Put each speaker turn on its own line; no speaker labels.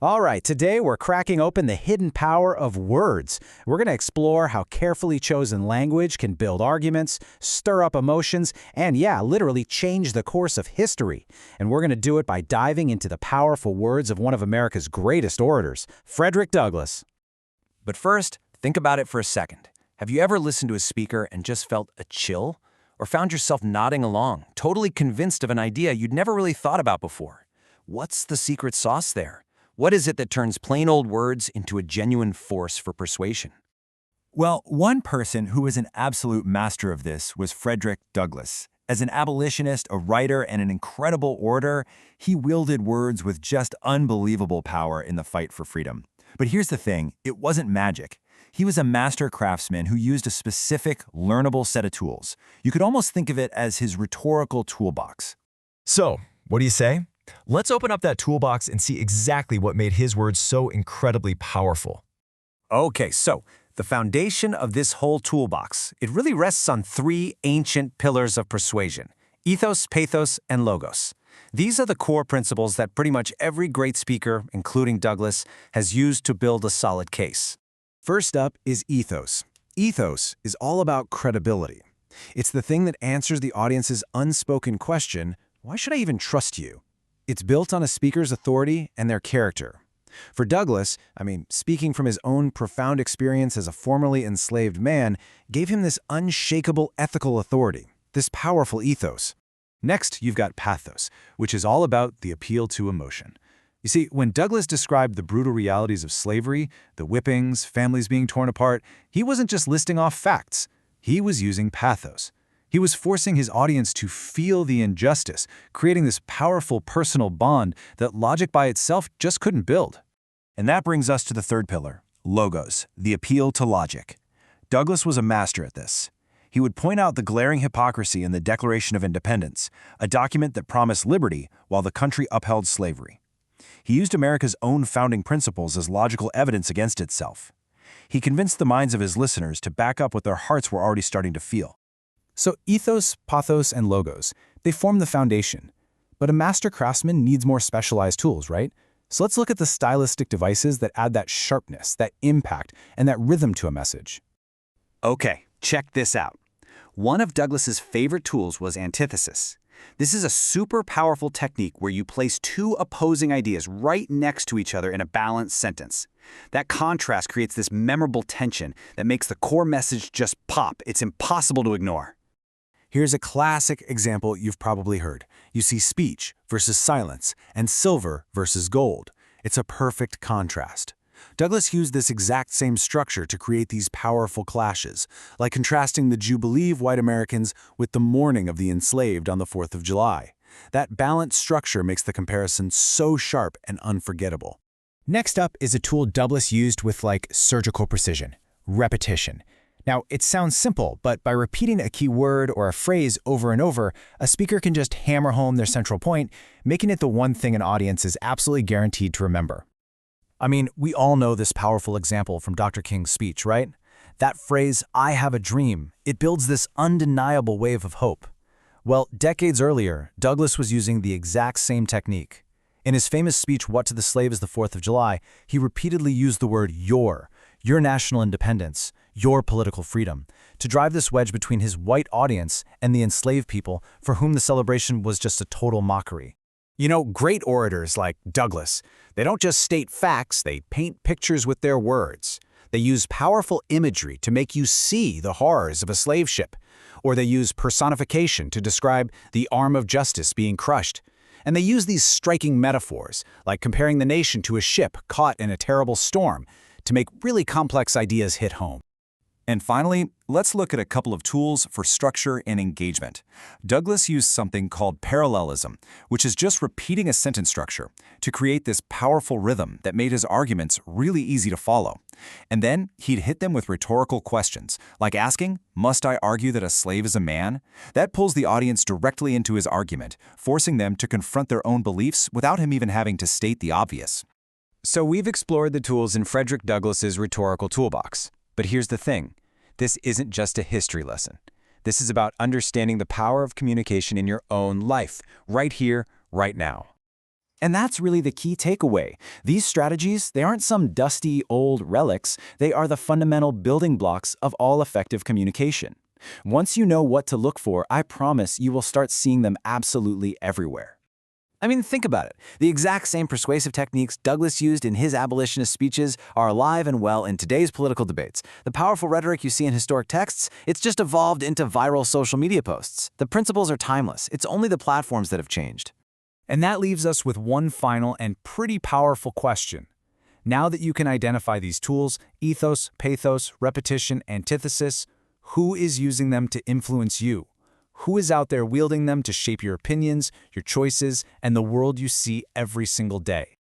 All right, today we're cracking open the hidden power of words. We're going to explore how carefully chosen language can build arguments, stir up emotions, and yeah, literally change the course of history. And we're going to do it by diving into the powerful words of one of America's greatest orators, Frederick Douglass.
But first, think about it for a second. Have you ever listened to a speaker and just felt a chill? Or found yourself nodding along, totally convinced of an idea you'd never really thought about before? What's the secret sauce there? What is it that turns plain old words into a genuine force for persuasion?
Well, one person who was an absolute master of this was Frederick Douglass. As an abolitionist, a writer, and an incredible orator, he wielded words with just unbelievable power in the fight for freedom. But here's the thing, it wasn't magic. He was a master craftsman who used a specific, learnable set of tools. You could almost think of it as his rhetorical toolbox.
So, what do you say? Let's open up that toolbox and see exactly what made his words so incredibly powerful.
Okay, so the foundation of this whole toolbox, it really rests on three ancient pillars of persuasion: ethos, pathos, and logos. These are the core principles that pretty much every great speaker, including Douglass, has used to build a solid case.
First up is ethos. Ethos is all about credibility. It's the thing that answers the audience's unspoken question, why should I even trust you? It's built on a speaker's authority and their character. For Douglass, speaking from his own profound experience as a formerly enslaved man, gave him this unshakable ethical authority, this powerful ethos. Next, you've got pathos, which is all about the appeal to emotion. You see, when Douglass described the brutal realities of slavery, the whippings, families being torn apart, he wasn't just listing off facts. He was using pathos. He was forcing his audience to feel the injustice, creating this powerful personal bond that logic by itself just couldn't build.
And that brings us to the third pillar, logos, the appeal to logic. Douglass was a master at this. He would point out the glaring hypocrisy in the Declaration of Independence, a document that promised liberty while the country upheld slavery. He used America's own founding principles as logical evidence against itself. He convinced the minds of his listeners to back up what their hearts were already starting to feel.
So ethos, pathos, and logos, they form the foundation. But a master craftsman needs more specialized tools, right? So let's look at the stylistic devices that add that sharpness, that impact, and that rhythm to a message.
Okay, check this out. One of Douglass's favorite tools was antithesis. This is a super powerful technique where you place two opposing ideas right next to each other in a balanced sentence. That contrast creates this memorable tension that makes the core message just pop. It's impossible to ignore.
Here's a classic example you've probably heard. You see speech versus silence and silver versus gold. It's a perfect contrast. Douglass used this exact same structure to create these powerful clashes, like contrasting the Jubilee of white Americans with the mourning of the enslaved on the 4th of July. That balanced structure makes the comparison so sharp and unforgettable. Next up is a tool Douglass used with surgical precision, repetition. Now, it sounds simple, but by repeating a key word or a phrase over and over, a speaker can just hammer home their central point, making it the one thing an audience is absolutely guaranteed to remember. We all know this powerful example from Dr. King's speech, right? That phrase, "I have a dream," it builds this undeniable wave of hope. Well, decades earlier, Douglass was using the exact same technique. In his famous speech, "What to the Slave is the 4th of July," he repeatedly used the word your national independence, your political freedom, to drive this wedge between his white audience and the enslaved people for whom the celebration was just a total mockery. Great orators like Douglass, they don't just state facts, they paint pictures with their words. They use powerful imagery to make you see the horrors of a slave ship, or they use personification to describe the arm of justice being crushed. And they use these striking metaphors, like comparing the nation to a ship caught in a terrible storm, to make really complex ideas hit home.
And finally, let's look at a couple of tools for structure and engagement. Douglass used something called parallelism, which is just repeating a sentence structure to create this powerful rhythm that made his arguments really easy to follow. And then he'd hit them with rhetorical questions, like asking, "Must I argue that a slave is a man?" That pulls the audience directly into his argument, forcing them to confront their own beliefs without him even having to state the obvious.
So we've explored the tools in Frederick Douglass's rhetorical toolbox. But here's the thing. This isn't just a history lesson. This is about understanding the power of communication in your own life, right here, right now. And that's really the key takeaway. These strategies, they aren't some dusty old relics, they are the fundamental building blocks of all effective communication. Once you know what to look for, I promise you will start seeing them absolutely everywhere. I mean, think about it. The exact same persuasive techniques Douglas used in his abolitionist speeches are alive and well in today's political debates. The powerful rhetoric you see in historic texts, it's just evolved into viral social media posts. The principles are timeless. It's only the platforms that have changed.
And that leaves us with one final and pretty powerful question. Now that you can identify these tools, ethos, pathos, repetition, antithesis, who is using them to influence you? Who is out there wielding them to shape your opinions, your choices, and the world you see every single day?